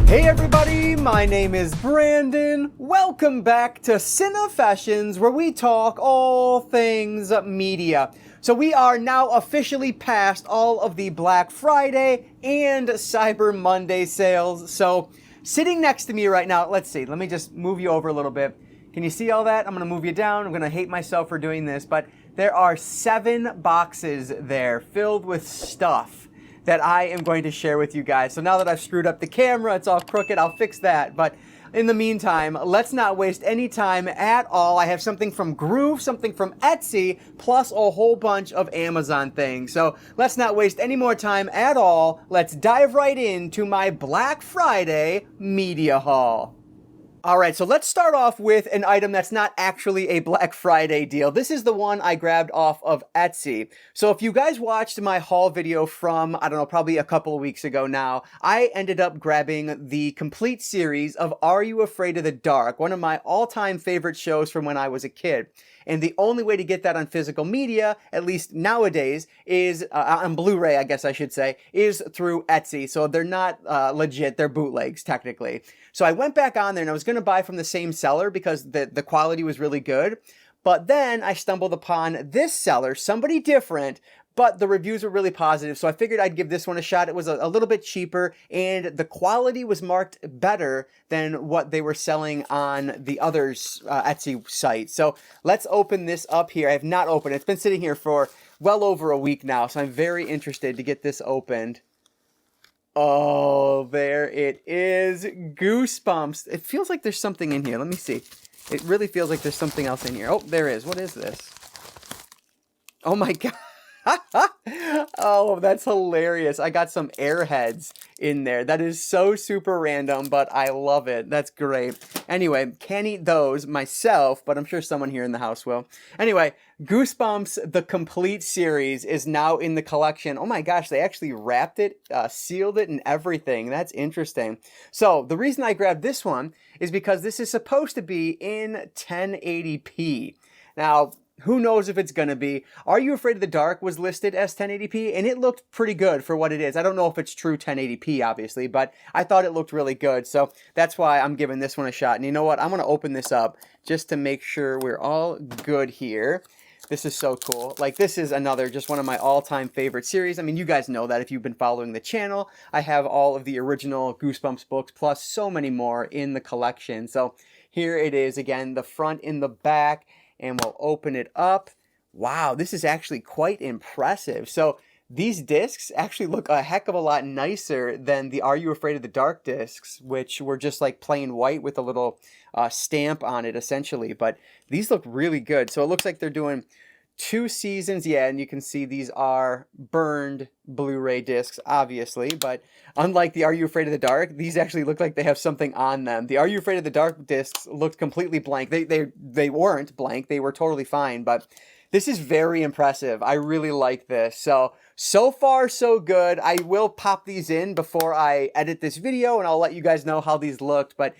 Hey everybody, my name is Brandon. Welcome back to Cinefessions, where we talk all things media. So we are now officially past all of the Black Friday and Cyber Monday sales. So sitting next to me right now, let's see, let me just move you over a little bit. Can you see all that? I'm gonna move you down. I'm gonna hate myself for doing this, but there are 7 boxes there filled with stuff that I am going to share with you guys. So now that I've screwed up the camera, it's all crooked, I'll fix that. But in the meantime, let's not waste any time at all. I have something from Gruv, something from Etsy, plus a whole bunch of Amazon things. So let's not waste any more time at all. Let's dive right into my Black Friday media haul. Alright, so let's start off with an item that's not actually a Black Friday deal. This is the one I grabbed off of Etsy. So if you guys watched my haul video from, I don't know, probably a couple of weeks ago now, I ended up grabbing the complete series of Are You Afraid of the Dark? One of my all-time favorite shows from when I was a kid. And the only way to get that on physical media, at least nowadays, is, on Blu-ray, I guess I should say, is through Etsy. So they're not legit, they're bootlegs, technically. So I went back on there and I was going to buy from the same seller because the quality was really good. But then I stumbled upon this seller, somebody different, but the reviews were really positive. So I figured I'd give this one a shot. It was a little bit cheaper and the quality was marked better than what they were selling on the other Etsy site. So let's open this up here. I have not opened it. It's been sitting here for well over a week now. So I'm very interested to get this opened. Oh, there it is. Goosebumps. It feels like there's something in here. Let me see. It really feels like there's something else in here. Oh, there is. What is this? Oh my God. Oh, that's hilarious. I got some Airheads in there. That is so super random, but I love it. That's great. Anyway, can't eat those myself, but I'm sure someone here in the house will. Anyway, Goosebumps, the complete series, is now in the collection. Oh my gosh, they actually wrapped it, sealed it, and everything. That's interesting. So the reason I grabbed this one is because this is supposed to be in 1080p. Now, who knows if it's going to be. Are You Afraid of the Dark was listed as 1080p, and it looked pretty good for what it is. I don't know if it's true 1080p, obviously, but I thought it looked really good. So that's why I'm giving this one a shot. And you know what? I'm going to open this up just to make sure we're all good here. This is so cool. Like, this is another, just one of my all-time favorite series. I mean, you guys know that if you've been following the channel. I have all of the original Goosebumps books, plus so many more in the collection. So here it is again, the front and the back. And we'll open it up. Wow, this is actually quite impressive. So these discs actually look a heck of a lot nicer than the Are You Afraid of the Dark discs, which were just like plain white with a little stamp on it, essentially. But these look really good. So it looks like they're doing 2 seasons. Yeah, and you can see these are burned Blu-ray discs, obviously. But unlike the Are You Afraid of the Dark, these actually look like they have something on them. The Are You Afraid of the Dark discs looked completely blank. They weren't blank. They were totally fine. But this is very impressive. I really like this. So far, so good. I will pop these in before I edit this video, and I'll let you guys know how these looked. But,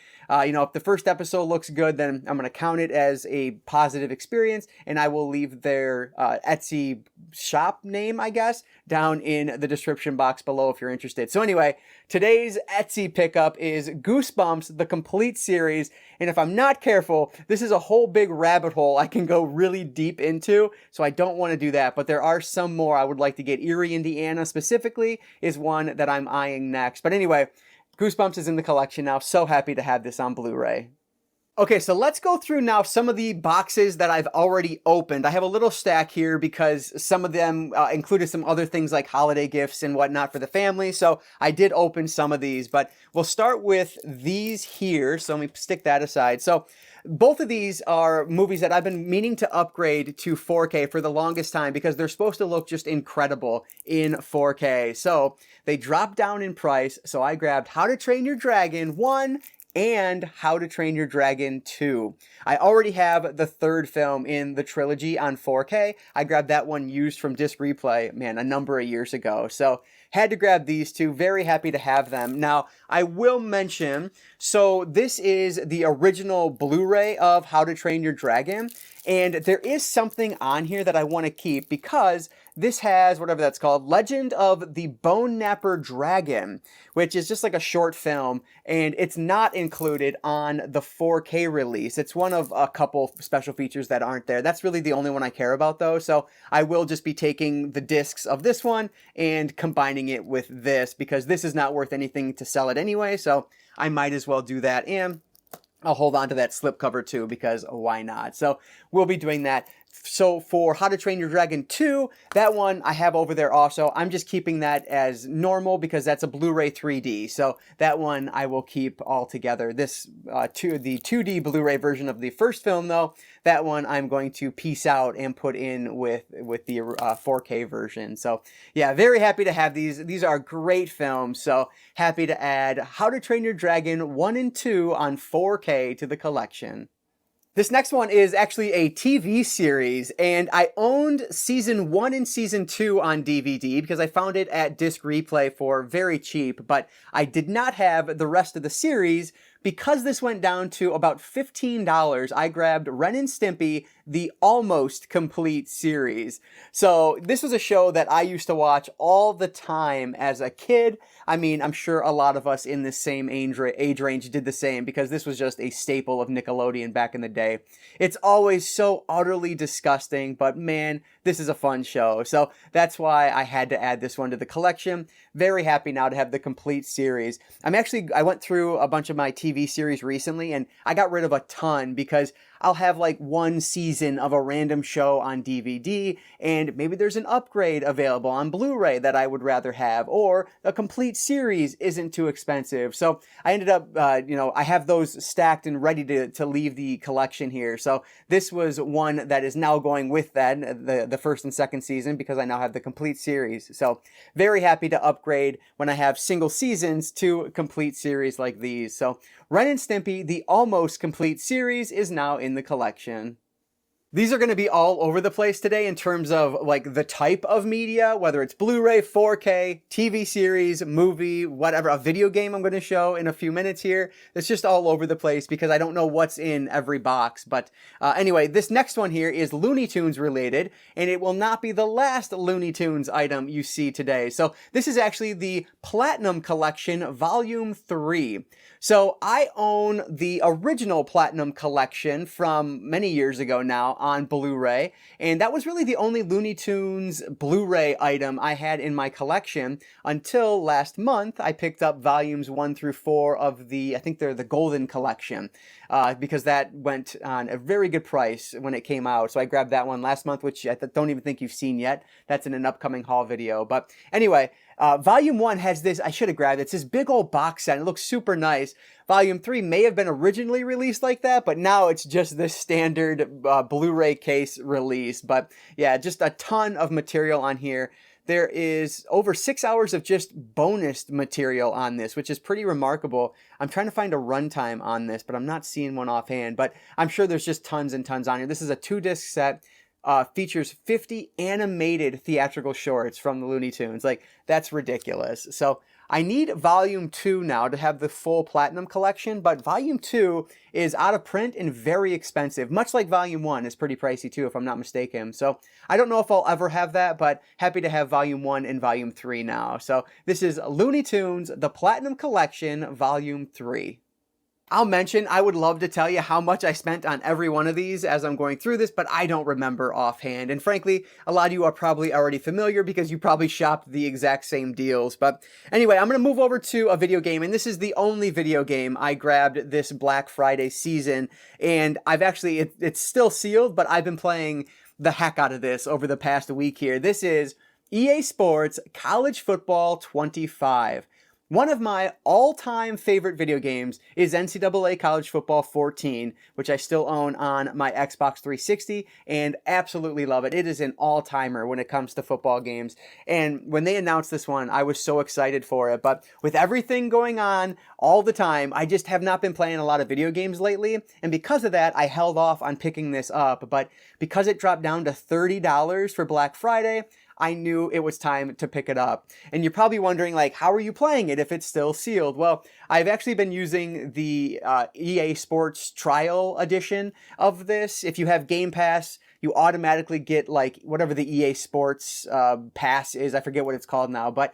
you know, if the first episode looks good, then I'm going to count it as a positive experience, and I will leave their Etsy shop name, I guess, down in the description box below if you're interested. So anyway, today's Etsy pickup is Goosebumps, the complete series. And if I'm not careful, this is a whole big rabbit hole I can go really deep into, so I don't want to do that. But there are some more I would like to get. Erie, Indiana specifically is one that I'm eyeing next. But anyway, Goosebumps is in the collection now. So happy to have this on Blu-ray. Okay, so let's go through now some of the boxes that I've already opened. I have a little stack here because some of them included some other things like holiday gifts and whatnot for the family. So I did open some of these, but we'll start with these here. So let me stick that aside. So both of these are movies that I've been meaning to upgrade to 4K for the longest time because they're supposed to look just incredible in 4K. So they dropped down in price. So I grabbed How to Train Your Dragon 1 and How to Train Your Dragon 2. I already have the third film in the trilogy on 4K. I grabbed that one used from Disc Replay, man, a number of years ago. So had to grab these two. Very happy to have them. Now, I will mention, So this is the original Blu-ray of How to Train Your Dragon. And there is something on here that I want to keep because this has, whatever that's called, Legend of the Bone Napper Dragon, which is just like a short film, and it's not included on the 4K release. It's one of a couple special features that aren't there. That's really the only one I care about, though, so I will just be taking the discs of this one and combining it with this, because this is not worth anything to sell it anyway, so I might as well do that, and I'll hold on to that slipcover too, because why not? So we'll be doing that. So for How to Train Your Dragon 2, that one I have over there also. I'm just keeping that as normal because that's a Blu-ray 3D. So that one I will keep all together. This, the 2D Blu-ray version of the first film though, that one I'm going to piece out and put in with the 4K version. So yeah, very happy to have these. These are great films. So happy to add How to Train Your Dragon 1 and 2 on 4K to the collection. This next one is actually a TV series, and I owned season 1 and season 2 on DVD because I found it at Disc Replay for very cheap, but I did not have the rest of the series. Because this went down to about $15, I grabbed Ren and Stimpy, the almost complete series. So this was a show that I used to watch all the time as a kid. I mean, I'm sure a lot of us in this same age range did the same because this was just a staple of Nickelodeon back in the day. It's always so utterly disgusting, but man, this is a fun show. So that's why I had to add this one to the collection. Very happy now to have the complete series. I went through a bunch of my TV series recently and I got rid of a ton because I'll have like one season of a random show on DVD and maybe there's an upgrade available on Blu-ray that I would rather have, or a complete series isn't too expensive. So I ended up, I have those stacked and ready to leave the collection here. So this was one that is now going with that, the first and second season, because I now have the complete series. So very happy to upgrade when I have single seasons to complete series like these. So Ren and Stimpy, the almost complete series, is now in the collection. These are going to be all over the place today in terms of like the type of media, whether it's Blu-ray, 4K, TV series, movie, whatever, a video game I'm going to show in a few minutes here. It's just all over the place because I don't know what's in every box. But anyway, this next one here is Looney Tunes related, and it will not be the last Looney Tunes item you see today. So this is actually the Platinum Collection Volume 3. So I own the original Platinum Collection from many years ago now on Blu-ray, and that was really the only Looney Tunes Blu-ray item I had in my collection until last month I picked up volumes 1 through 4 of I think they're the Golden Collection, because that went on a very good price when it came out. So I grabbed that one last month, which I don't even think you've seen yet. That's in an upcoming haul video. But anyway, Volume 1 has this, I should have grabbed it. It's this big old box set. It looks super nice. Volume 3 may have been originally released like that, but now it's just this standard Blu-ray case release. But yeah, just a ton of material on here. There is over 6 hours of just bonus material on this, which is pretty remarkable. I'm trying to find a runtime on this, but I'm not seeing one offhand. But I'm sure there's just tons and tons on here. This is a 2-disc set. Features 50 animated theatrical shorts from the Looney Tunes. Like, that's ridiculous. So I need Volume 2 now to have the full Platinum Collection, but Volume 2 is out of print and very expensive, much like Volume 1 is pretty pricey too, if I'm not mistaken. So I don't know if I'll ever have that, but happy to have Volume 1 and Volume 3 now. So this is Looney Tunes, the Platinum Collection, Volume 3. I'll mention, I would love to tell you how much I spent on every one of these as I'm going through this, but I don't remember offhand. And frankly, a lot of you are probably already familiar because you probably shopped the exact same deals. But anyway, I'm going to move over to a video game, and this is the only video game I grabbed this Black Friday season. And I've actually, it's still sealed, but I've been playing the heck out of this over the past week here. This is EA Sports College Football 25. One of my all-time favorite video games is NCAA College Football 14, which I still own on my Xbox 360 and absolutely love it. It is an all-timer when it comes to football games. And when they announced this one, I was so excited for it. But with everything going on all the time, I just have not been playing a lot of video games lately. And because of that, I held off on picking this up. But because it dropped down to $30 for Black Friday, I knew it was time to pick it up. And you're probably wondering, like, how are you playing it if it's still sealed? Well, I've actually been using the EA Sports Trial Edition of this. If you have Game Pass, you automatically get like whatever the EA Sports pass is. I forget what it's called now, but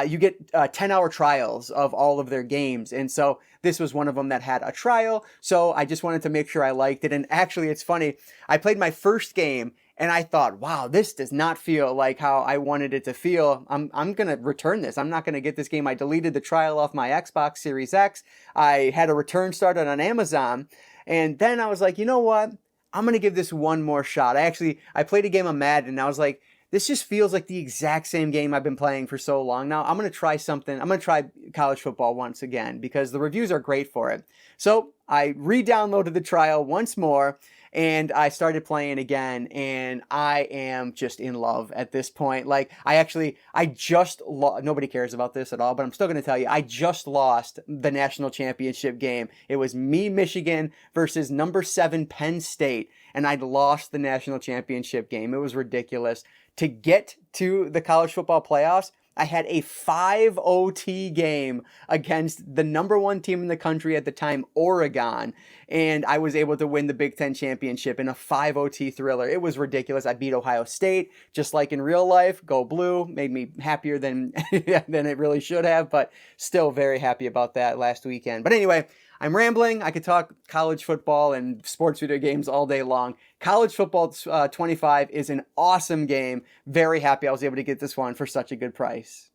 you get 10-hour trials of all of their games. And so this was one of them that had a trial. So I just wanted to make sure I liked it. And actually, it's funny. I played my first game and I thought, wow, this does not feel like how I wanted it to feel. I'm going to return this. I'm not going to get this game. I deleted the trial off my Xbox Series X. I had a return started on Amazon. And then I was like, you know what? I'm going to give this one more shot. I played a game of Madden and I was like, this just feels like the exact same game I've been playing for so long now. I'm going to try something. I'm going to try college football once again because the reviews are great for it. So I re-downloaded the trial once more and I started playing again, and I am just in love at this point. Like, nobody cares about this at all, but I'm still going to tell you, I just lost the national championship game. It was me, Michigan, versus number 7 Penn State, and I'd lost the national championship game. It was ridiculous. To get to the college football playoffs, I had a 5 OT game against the number 1 team in the country at the time, Oregon, and I was able to win the Big Ten championship in a 5 OT thriller. It was ridiculous. I beat Ohio State, just like in real life. Go Blue. Made me happier than it really should have, but still very happy about that last weekend. But anyway, I'm rambling. I could talk college football and sports video games all day long. College Football 25 is an awesome game. Very happy I was able to get this one for such a good price.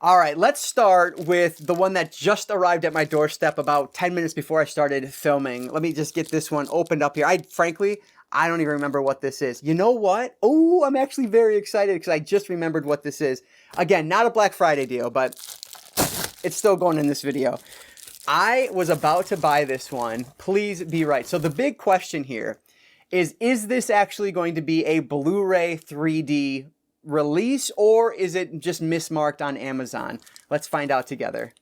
All right, let's start with the one that just arrived at my doorstep about 10 minutes before I started filming. Let me just get this one opened up here. Frankly, I don't even remember what this is. You know what? Oh, I'm actually very excited because I just remembered what this is. Again, not a Black Friday deal, but it's still going in this video. I was about to buy this one. Please be right. So the big question here is this actually going to be a Blu-ray 3D release, or is it just mismarked on Amazon? Let's find out together.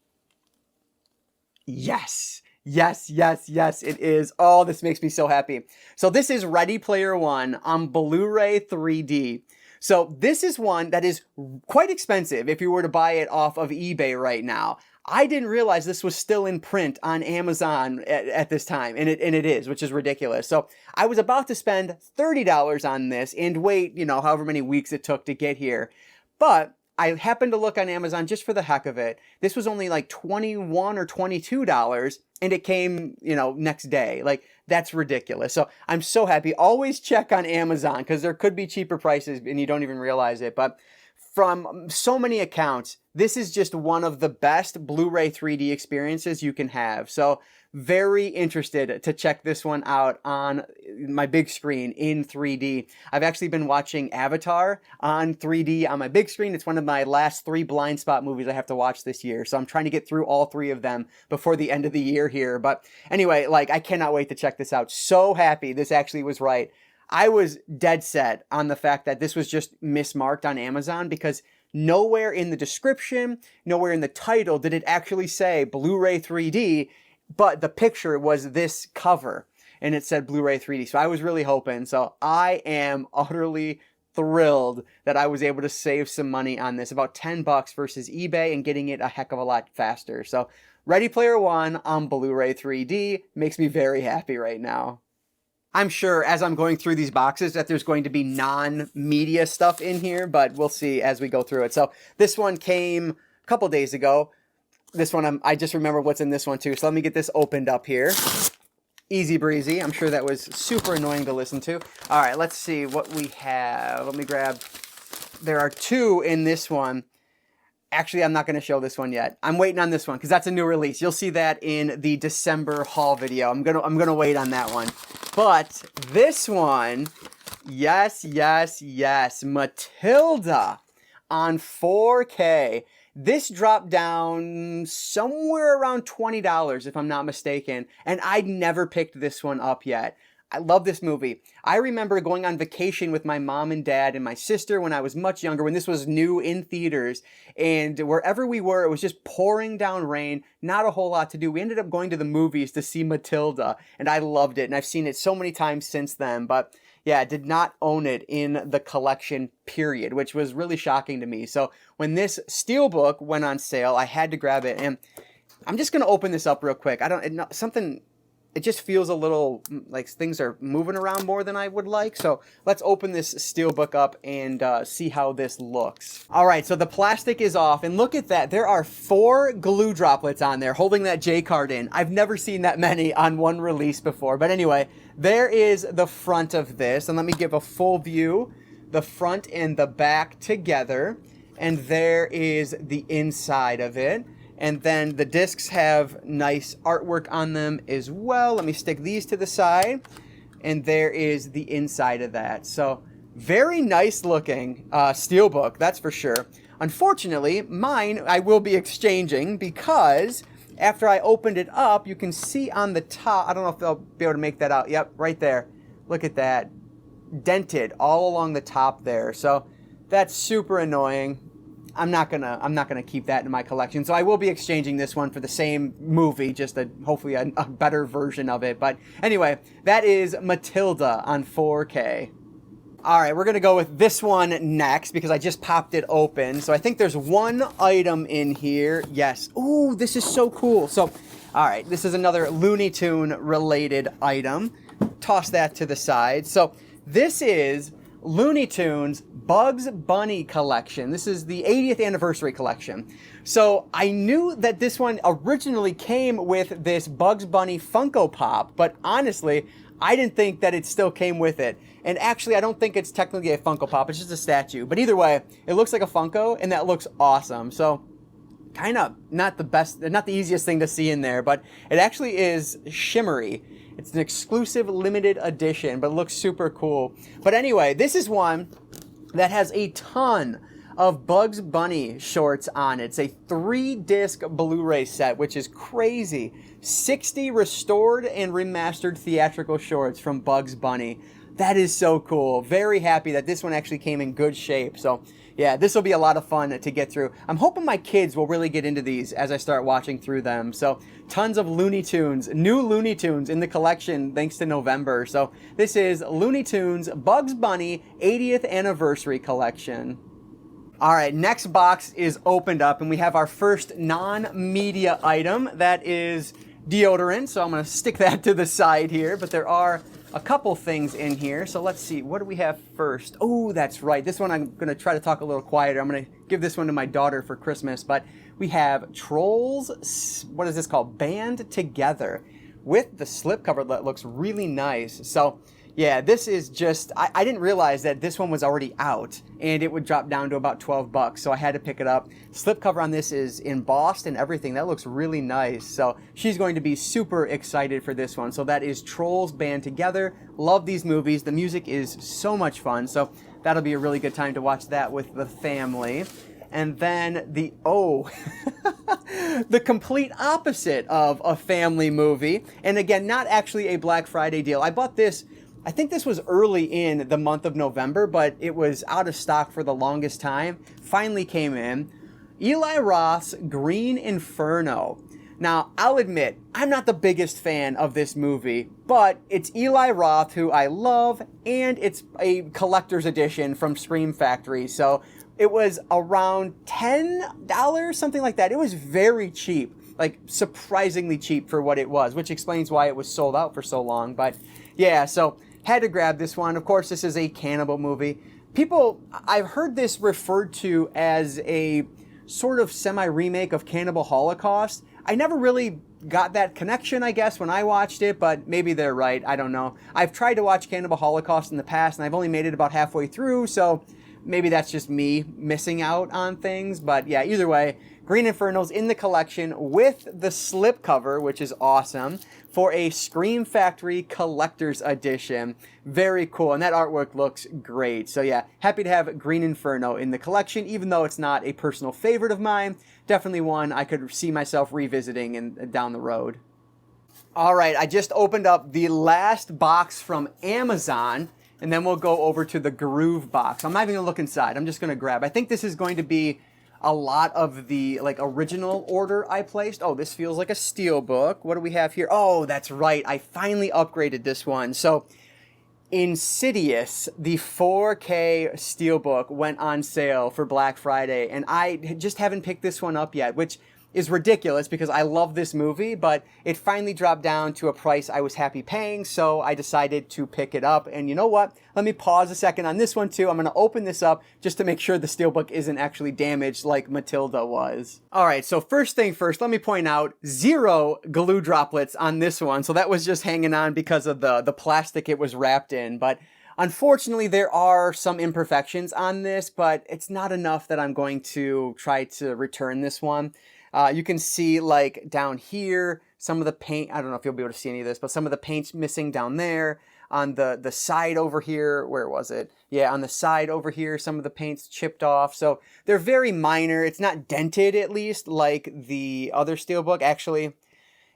Yes. Yes, yes, yes, it is. Oh, this makes me so happy. So this is Ready Player One on Blu-ray 3D. So this is one that is quite expensive if you were to buy it off of eBay right now. I didn't realize this was still in print on Amazon at this time, and it is, which is ridiculous. So I was about to spend $30 on this and wait, however many weeks it took to get here. But I happened to look on Amazon just for the heck of it. This was only like $21 or $22, and it came, next day. Like, that's ridiculous. So I'm so happy. Always check on Amazon because there could be cheaper prices and you don't even realize it. But from so many accounts, this is just one of the best Blu-ray 3D experiences you can have. So very interested to check this one out on my big screen in 3D. I've actually been watching Avatar on 3D on my big screen. It's one of my last 3 blind spot movies I have to watch this year. So I'm trying to get through all 3 of them before the end of the year here. But anyway, I cannot wait to check this out. So happy this actually was right. I was dead set on the fact that this was just mismarked on Amazon because nowhere in the description, nowhere in the title did it actually say Blu-ray 3D, but the picture was this cover and it said Blu-ray 3D. So I was really hoping. So I am utterly thrilled that I was able to save some money on this, about $10 versus eBay, and getting it a heck of a lot faster. So Ready Player One on Blu-ray 3D makes me very happy right now. I'm sure as I'm going through these boxes that there's going to be non-media stuff in here, but we'll see as we go through it. So this one came a couple days ago. This one, I just remember what's in this one too. So let me get this opened up here. Easy breezy. I'm sure that was super annoying to listen to. All right, let's see what we have. Let me grab, there are 2 in this one. Actually, I'm not going to show this one yet. I'm waiting on this one because that's a new release. You'll see that in the December haul video. I'm gonna wait on that one. But this one, yes, yes, yes, Matilda on 4K. This dropped down somewhere around $20 if I'm not mistaken, and I'd never picked this one up yet. I love this movie. I remember going on vacation with my mom and dad and my sister when I was much younger, when this was new in theaters, and wherever we were, it was just pouring down rain, not a whole lot to do. We ended up going to the movies to see Matilda, and I loved it, and I've seen it so many times since then. But yeah, did not own it in the collection period, which was really shocking to me. So when this steelbook went on sale, I had to grab it, and I'm just gonna open this up real quick. It just feels a little like things are moving around more than I would like. So let's open this steelbook up and see how this looks. All right, so the plastic is off, and look at that. There are 4 glue droplets on there holding that J card in. I've never seen that many on one release before. But anyway, there is the front of this, and let me give a full view. The front and the back together, and there is the inside of it. And then the discs have nice artwork on them as well. Let me stick these to the side. And there is the inside of that. So very nice looking steelbook, that's for sure. Unfortunately, mine I will be exchanging because after I opened it up, you can see on the top, I don't know if they'll be able to make that out. Yep, right there. Look at that. Dented all along the top there. So that's super annoying. I'm not gonna keep that in my collection. So I will be exchanging this one for the same movie, just hopefully a better version of it. But anyway, that is Matilda on 4K. All right, we're gonna go with this one next because I just popped it open. So I think there's one item in here. Yes. Ooh, this is so cool. So, all right, this is another Looney Tune related item. Toss that to the side. So this is Looney Tunes Bugs Bunny collection. This is the 80th anniversary collection. So I knew that this one originally came with this Bugs Bunny Funko Pop, but honestly, I didn't think that it still came with it. And actually, I don't think it's technically a Funko Pop, it's just a statue. But either way, it looks like a Funko, and that looks awesome. So kind of not the easiest thing to see in there, but it actually is shimmery. It's an exclusive limited edition, but it looks super cool. But anyway, this is one that has a ton of Bugs Bunny shorts on it. It's a 3-disc Blu-ray set, which is crazy. 60 restored and remastered theatrical shorts from Bugs Bunny. That is so cool. Very happy that this one actually came in good shape. So yeah, this will be a lot of fun to get through. I'm hoping my kids will really get into these as I start watching through them. So tons of Looney Tunes, new Looney Tunes in the collection thanks to November. So this is Looney Tunes Bugs Bunny 80th Anniversary Collection. All right, next box is opened up, and we have our first non-media item. That is deodorant. So I'm going to stick that to the side here, but there are a couple things in here. So let's see, what do we have first? Oh, that's right. This one I'm going to try to talk a little quieter. I'm going to give this one to my daughter for Christmas. But we have Trolls, what is this called? Band Together with the slipcover that looks really nice. So yeah, this is just, I didn't realize that this one was already out and it would drop down to about $12. So I had to pick it up. Slipcover on this is embossed and everything. That looks really nice. So she's going to be super excited for this one. So that is Trolls Band Together. Love these movies. The music is so much fun. So that'll be a really good time to watch that with the family. And then the complete opposite of a family movie. And again, not actually a Black Friday deal. I bought this, I think this was early in the month of November, but it was out of stock for the longest time. Finally came in. Eli Roth's Green Inferno. Now, I'll admit, I'm not the biggest fan of this movie, but it's Eli Roth, who I love, and it's a collector's edition from Scream Factory. So it was around $10, something like that. It was very cheap, like surprisingly cheap for what it was, which explains why it was sold out for so long. But yeah, so had to grab this one. Of course, this is a cannibal movie. I've heard this referred to as a sort of semi-remake of Cannibal Holocaust. I never really got that connection, I guess, when I watched it, but maybe they're right. I don't know. I've tried to watch Cannibal Holocaust in the past, and I've only made it about halfway through, so maybe that's just me missing out on things. But yeah, either way, Green Inferno's in the collection with the slipcover, which is awesome, for a Scream Factory Collector's Edition. Very cool, and that artwork looks great. So yeah, happy to have Green Inferno in the collection, even though it's not a personal favorite of mine. Definitely one I could see myself revisiting down the road. All right, I just opened up the last box from Amazon, and then we'll go over to the Gruv box. I'm not even gonna look inside. I'm just gonna grab. I think this is going to be a lot of the original order I placed. Oh, this feels like a steel book. What do we have here? Oh, that's right. I finally upgraded this one. So Insidious, the 4K Steelbook went on sale for Black Friday, and I just haven't picked this one up yet, which is ridiculous because I love this movie, but it finally dropped down to a price I was happy paying, so I decided to pick it up. And you know what? Let me pause a second on this one too. I'm going to open this up just to make sure the Steelbook isn't actually damaged like Matilda was. All right, so first thing first, let me point out 0 glue droplets on this one. So that was just hanging on because of the plastic it was wrapped in, but unfortunately, there are some imperfections on this, but it's not enough that I'm going to try to return this one. You can see like down here, some of the paint, I don't know if you'll be able to see any of this, but some of the paint's missing down there. On the side over here, where was it? Yeah, on the side over here, some of the paint's chipped off. So they're very minor. It's not dented at least like the other Steelbook. Actually,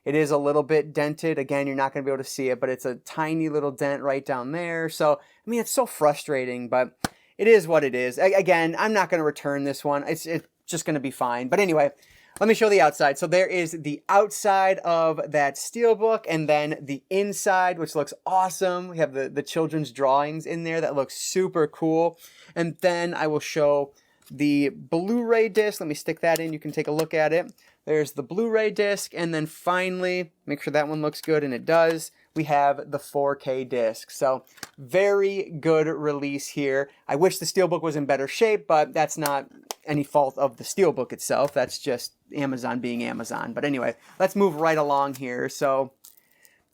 it is a little bit dented. Again, you're not going to be able to see it, but it's a tiny little dent right down there. So, I mean, it's so frustrating, but it is what it is. Again, I'm not going to return this one. It's just going to be fine. But anyway, let me show the outside. So there is the outside of that Steelbook, and then the inside, which looks awesome. We have the children's drawings in there that looks super cool. And then I will show the Blu-ray disc. Let me stick that in. You can take a look at it. There's the Blu-ray disc, and then finally, make sure that one looks good, and it does. We have the 4K disc. So very good release here. I wish the Steelbook was in better shape, but that's not any fault of the Steelbook itself. That's just Amazon being Amazon. But anyway, let's move right along here. So,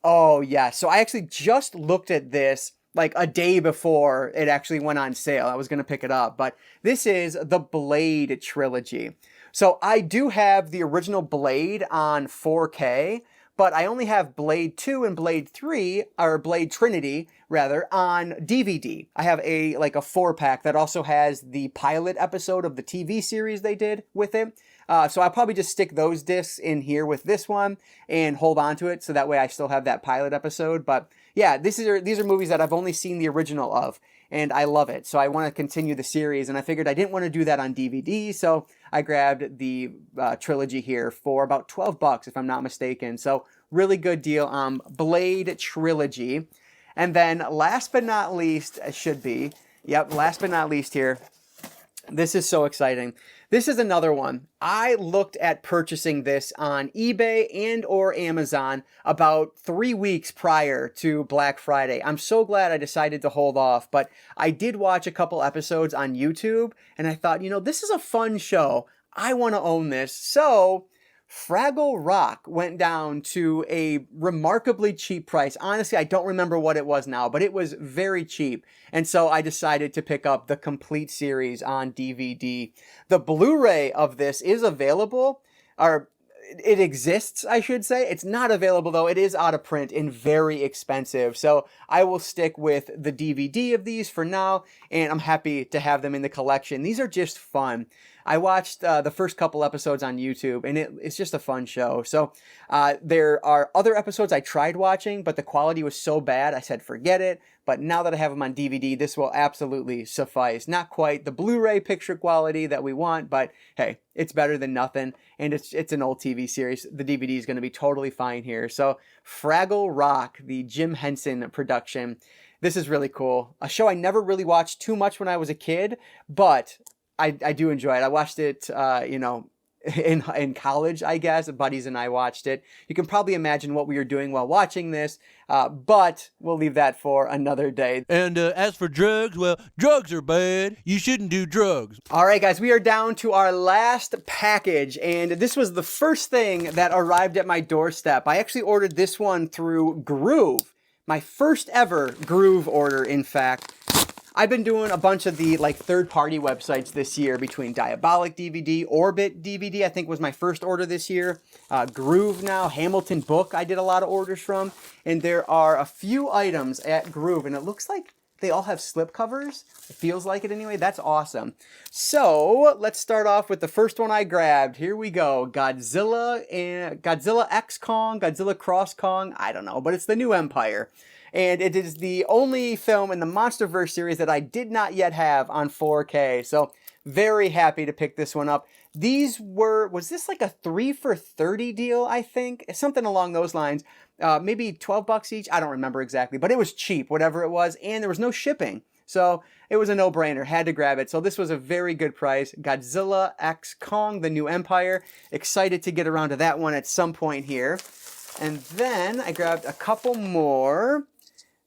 oh yeah, so I actually just looked at this like a day before it actually went on sale. I was going to pick it up, but this is the Blade trilogy. So I do have the original Blade on 4K, but I only have Blade 2 and Blade 3, or Blade Trinity, rather, on DVD. I have a 4-pack that also has the pilot episode of the TV series they did with it. So I'll probably just stick those discs in here with this one and hold on to it so that way I still have that pilot episode. But yeah, these are movies that I've only seen the original of, and I love it. So I want to continue the series, and I figured I didn't want to do that on DVD, so I grabbed the trilogy here for about $12, if I'm not mistaken. So really good deal on Blade trilogy. And then last but not least, last but not least here, this is so exciting. This is another one. I looked at purchasing this on eBay and or Amazon about 3 weeks prior to Black Friday. I'm so glad I decided to hold off, but I did watch a couple episodes on YouTube, and I thought, this is a fun show. I want to own this. So Fraggle Rock went down to a remarkably cheap price. Honestly, I don't remember what it was now, but it was very cheap. And so I decided to pick up the complete series on DVD. The Blu-ray of this is available, or it exists, I should say. It's not available though. It is out of print and very expensive. So I will stick with the DVD of these for now, and I'm happy to have them in the collection. These are just fun. I watched the first couple episodes on YouTube, and it's just a fun show. So there are other episodes I tried watching, but the quality was so bad, I said forget it. But now that I have them on DVD, this will absolutely suffice. Not quite the Blu-ray picture quality that we want, but hey, it's better than nothing. And it's an old TV series. The DVD is going to be totally fine here. So Fraggle Rock, the Jim Henson production. This is really cool. A show I never really watched too much when I was a kid, but I do enjoy it. I watched it, in college, I guess. Buddies and I watched it. You can probably imagine what we were doing while watching this, but we'll leave that for another day. And as for drugs, well, drugs are bad. You shouldn't do drugs. All right, guys, we are down to our last package, and this was the first thing that arrived at my doorstep. I actually ordered this one through Gruv, my first ever Gruv order, in fact. I've been doing a bunch of the third-party websites this year between Diabolic DVD, Orbit DVD, I think was my first order this year. Gruv now, Hamilton Book I did a lot of orders from. And there are a few items at Gruv, and it looks like they all have slip covers. It feels like it anyway. That's awesome. So let's start off with the first one I grabbed. Here we go. Godzilla X Kong, Godzilla Cross Kong. I don't know, but it's the New Empire. And it is the only film in the MonsterVerse series that I did not yet have on 4K. So very happy to pick this one up. These were, was this like a 3 for $30 deal, I think? Something along those lines. Maybe 12 bucks each. I don't remember exactly, but it was cheap, whatever it was, and there was no shipping. So it was a no-brainer. Had to grab it. So this was a very good price. Godzilla x Kong, The New Empire. Excited to get around to that one at some point here. And then I grabbed a couple more.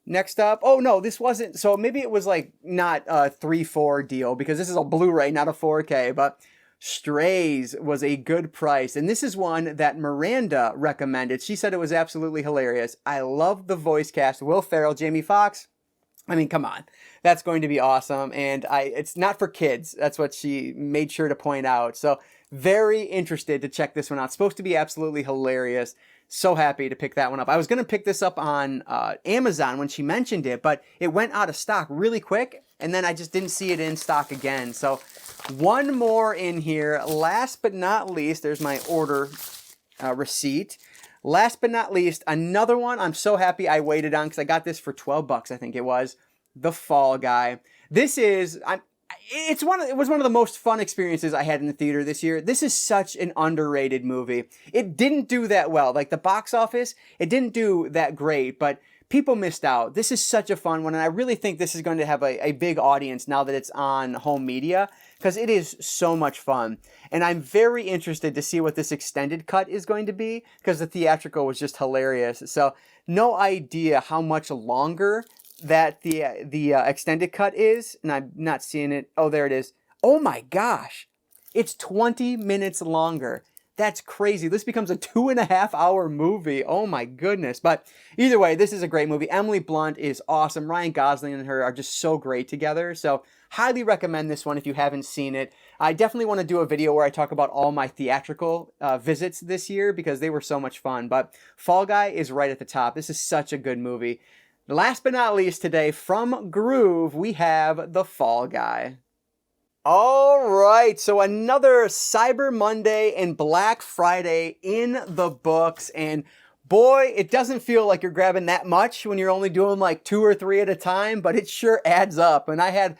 Next up, oh no, this wasn't, so maybe it was like not a 3-4 deal because this is a Blu-ray, not a 4K, but Strays was a good price. And this is one that Miranda recommended. She said it was absolutely hilarious. I love the voice cast. Will Ferrell, Jamie Foxx. I mean, come on. That's going to be awesome. And it's not for kids. That's what she made sure to point out. So very interested to check this one out. It's supposed to be absolutely hilarious. So happy to pick that one up. I was going to pick this up on Amazon when she mentioned it, but it went out of stock really quick, and then I just didn't see it in stock again. So one more in here. Last but not least, there's my order receipt. Last but not least, another one I'm so happy I waited on because I got this for 12 bucks, I think it was. The Fall Guy. This is... it was one of the most fun experiences I had in the theater this year. This is such an underrated movie. It didn't do that well. Like the box office, it didn't do that great, but people missed out. This is such a fun one, and I really think this is going to have a big audience now that it's on home media, because it is so much fun. And I'm very interested to see what this extended cut is going to be, because the theatrical was just hilarious. So no idea how much longer that the extended cut is, and I'm not seeing it. Oh, there it is. Oh my gosh. It's 20 minutes longer. That's crazy. This becomes a 2.5-hour movie. Oh my goodness. But either way, this is a great movie. Emily Blunt is awesome. Ryan Gosling and her are just so great together. So highly recommend this one if you haven't seen it. I definitely want to do a video where I talk about all my theatrical visits this year because they were so much fun. But Fall Guy is right at the top. This is such a good movie. Last but not least today, from Gruv, we have The Fall Guy. All right, so another Cyber Monday and Black Friday in the books. And boy, it doesn't feel like you're grabbing that much when you're only doing like 2 or 3 at a time, but it sure adds up. And I had,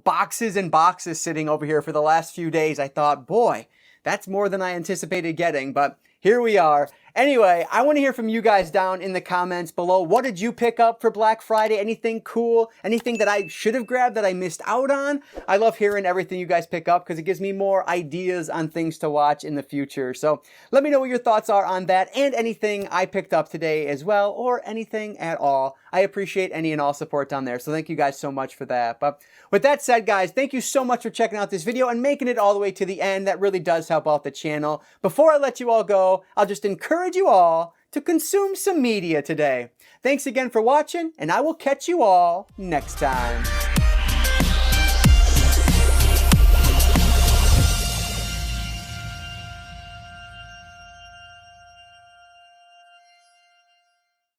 boxes and boxes sitting over here for the last few days. I thought, boy, that's more than I anticipated getting, but here we are. Anyway, I want to hear from you guys down in the comments below. What did you pick up for Black Friday? Anything cool? Anything that I should have grabbed that I missed out on? I love hearing everything you guys pick up because it gives me more ideas on things to watch in the future. So let me know what your thoughts are on that and anything I picked up today as well, or anything at all. I appreciate any and all support down there. So thank you guys so much for that. But with that said, guys, thank you so much for checking out this video and making it all the way to the end. That really does help out the channel. Before I let you all go, I'll just encourage you all to consume some media today. Thanks again for watching, and I will catch you all next time.